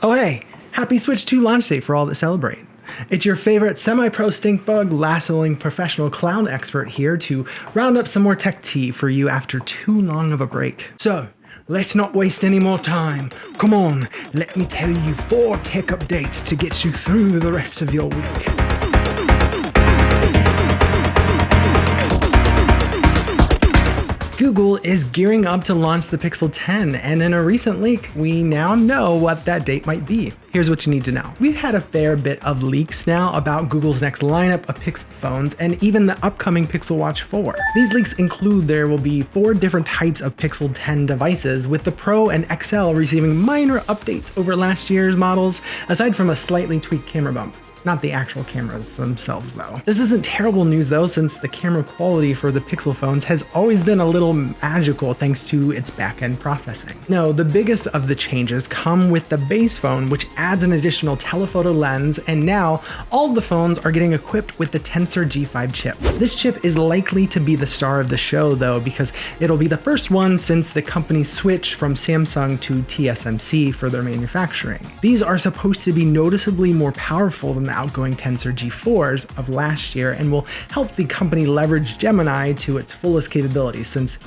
Oh hey, happy Switch 2 launch date for all that celebrate. It's your favorite semi-pro stink bug lassoing professional clown expert here to round up some more tech tea for you after too long of a break. So, let's not waste any more time. Come on, let me tell you 4 tech updates to get you through the rest of your week. Google is gearing up to launch the Pixel 10, and in a recent leak, we now know what that date might be. Here's what you need to know. We've had a fair bit of leaks now about Google's next lineup of Pixel phones and even the upcoming Pixel Watch 4. These leaks include there will be 4 different types of Pixel 10 devices, with the Pro and XL receiving minor updates over last year's models, aside from a slightly tweaked camera bump. Not the actual cameras themselves though. This isn't terrible news though, since the camera quality for the Pixel phones has always been a little magical thanks to its back-end processing. No, the biggest of the changes come with the base phone, which adds an additional telephoto lens, and now all the phones are getting equipped with the Tensor G5 chip. This chip is likely to be the star of the show though, because it'll be the first one since the company switched from Samsung to TSMC for their manufacturing. These are supposed to be noticeably more powerful than the outgoing Tensor G4s of last year and will help the company leverage Gemini to its fullest capabilities since,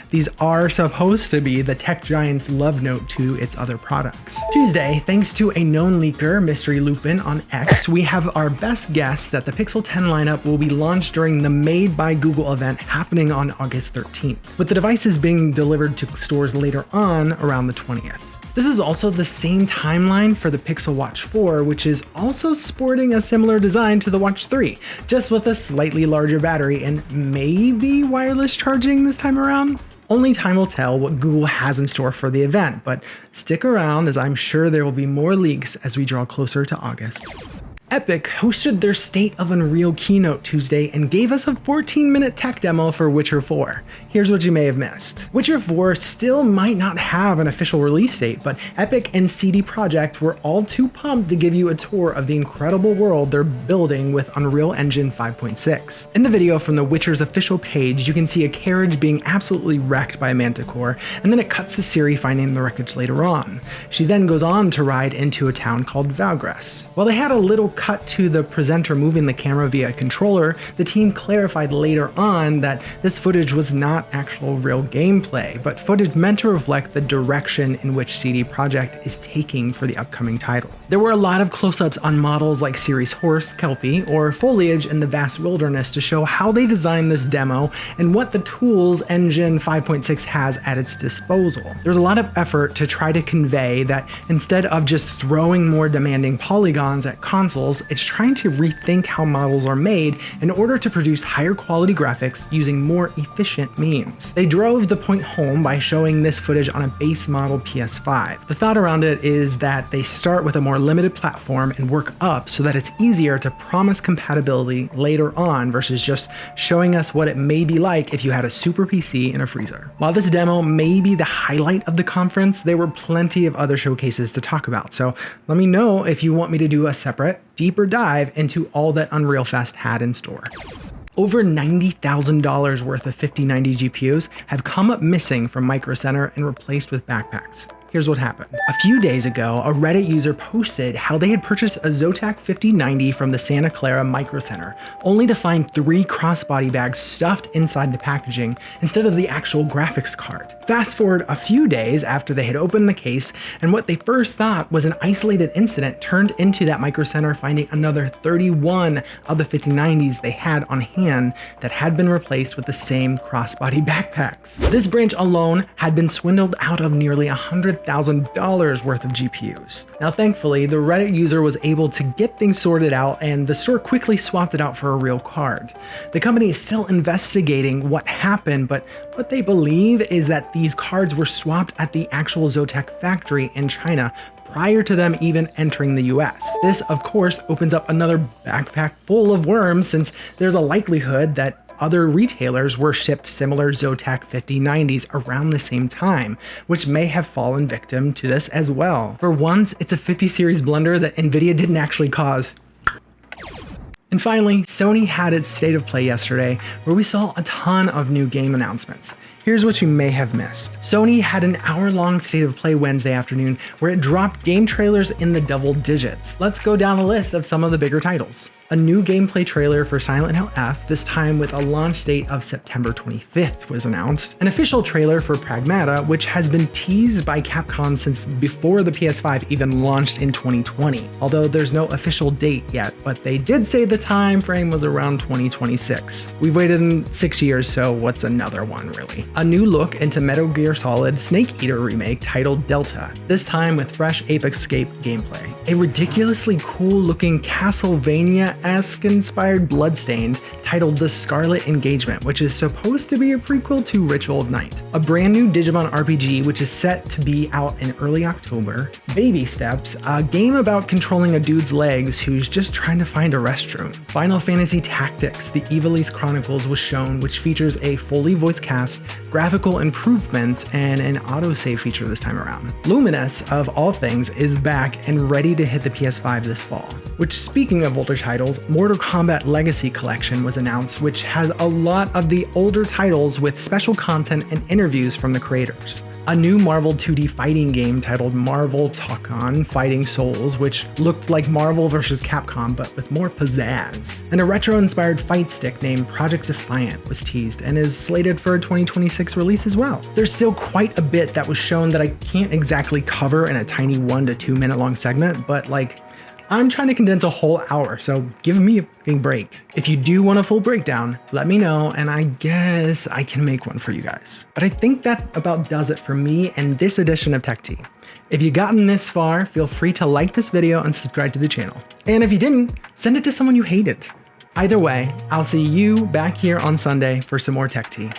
these are supposed to be the tech giant's love note to its other products. Tuesday, thanks to a known leaker, Mystery Lupin on X, we have our best guess that the Pixel 10 lineup will be launched during the Made by Google event happening on August 13th, with the devices being delivered to stores later on around the 20th. This is also the same timeline for the Pixel Watch 4, which is also sporting a similar design to the Watch 3, just with a slightly larger battery and maybe wireless charging this time around. Only time will tell what Google has in store for the event, but stick around as I'm sure there will be more leaks as we draw closer to August. Epic hosted their State of Unreal keynote Tuesday and gave us a 14-minute tech demo for Witcher 4. Here's what you may have missed. Witcher 4 still might not have an official release date, but Epic and CD Projekt were all too pumped to give you a tour of the incredible world they're building with Unreal Engine 5.6. In the video from The Witcher's official page, you can see a carriage being absolutely wrecked by a manticore, and then it cuts to Ciri finding the wreckage later on. She then goes on to ride into a town called Valgress. While they had a little cut to the presenter moving the camera via a controller, the team clarified later on that this footage was not actual real gameplay, but footage meant to reflect the direction in which CD Projekt is taking for the upcoming title. There were a lot of close-ups on models like Ciri's horse, Kelpie, or foliage in the vast wilderness to show how they designed this demo and what the tools Engine 5.6 has at its disposal. There's a lot of effort to try to convey that instead of just throwing more demanding polygons at consoles, it's trying to rethink how models are made in order to produce higher quality graphics using more efficient means. They drove the point home by showing this footage on a base model PS5. The thought around it is that they start with a more limited platform and work up so that it's easier to promise compatibility later on versus just showing us what it may be like if you had a super PC and a freezer. While this demo may be the highlight of the conference, there were plenty of other showcases to talk about, so let me know if you want me to do a separate, deeper dive into all that Unreal Fest had in store. Over $90,000 worth of 5090 GPUs have come up missing from Micro Center and replaced with backpacks. Here's what happened. A few days ago, a Reddit user posted how they had purchased a Zotac 5090 from the Santa Clara Micro Center, only to find 3 crossbody bags stuffed inside the packaging instead of the actual graphics card. Fast forward a few days after they had opened the case, and what they first thought was an isolated incident turned into that Micro Center finding another 31 of the 5090s they had on hand that had been replaced with the same crossbody backpacks. This branch alone had been swindled out of nearly $100,000 worth of GPUs. Now thankfully, the Reddit user was able to get things sorted out and the store quickly swapped it out for a real card. The company is still investigating what happened, but what they believe is that these cards were swapped at the actual Zotac factory in China prior to them even entering the US. This, of course, opens up another backpack full of worms since there's a likelihood that other retailers were shipped similar Zotac 5090s around the same time, which may have fallen victim to this as well. For once, it's a 50 series blunder that Nvidia didn't actually cause. And finally, Sony had its State of Play yesterday, where we saw a ton of new game announcements. here's what you may have missed. Sony had an hour-long State of Play Wednesday afternoon where it dropped game trailers in the double digits. Let's go down a list of some of the bigger titles. A new gameplay trailer for Silent Hill F, this time with a launch date of September 25th, was announced. An official trailer for Pragmata, which has been teased by Capcom since before the PS5 even launched in 2020, although there's no official date yet, but they did say the time frame was around 2026. We've waited 6 years, so what's another one really? A new look into Metal Gear Solid Snake Eater remake titled Delta, this time with fresh Ape Escape gameplay. A ridiculously cool-looking Castlevania-esque inspired Bloodstained titled The Scarlet Engagement, which is supposed to be a prequel to Ritual of Night. A brand new Digimon RPG, which is set to be out in early October. Baby Steps, a game about controlling a dude's legs who's just trying to find a restroom. Final Fantasy Tactics, The Ivalice Chronicles was shown, which features a fully voiced cast, graphical improvements, and an autosave feature this time around. Luminous, of all things, is back and ready to hit the PS5 this fall. Which, speaking of older titles, Mortal Kombat Legacy Collection was announced, which has a lot of the older titles with special content and interviews from the creators. A new Marvel 2D fighting game titled Marvel Talkon Fighting Souls, which looked like Marvel vs. Capcom but with more pizzazz. And a retro-inspired fight stick named Project Defiant was teased and is slated for a 2026 release as well. There's still quite a bit that was shown that I can't exactly cover in a tiny 1 to 2 minute long segment, but I'm trying to condense a whole hour, so give me a fucking break. If you do want a full breakdown, let me know, and I guess I can make one for you guys. But I think that about does it for me and this edition of Tech Tea. If you've gotten this far, feel free to like this video and subscribe to the channel. And if you didn't, send it to someone you hated. Either way, I'll see you back here on Sunday for some more Tech Tea.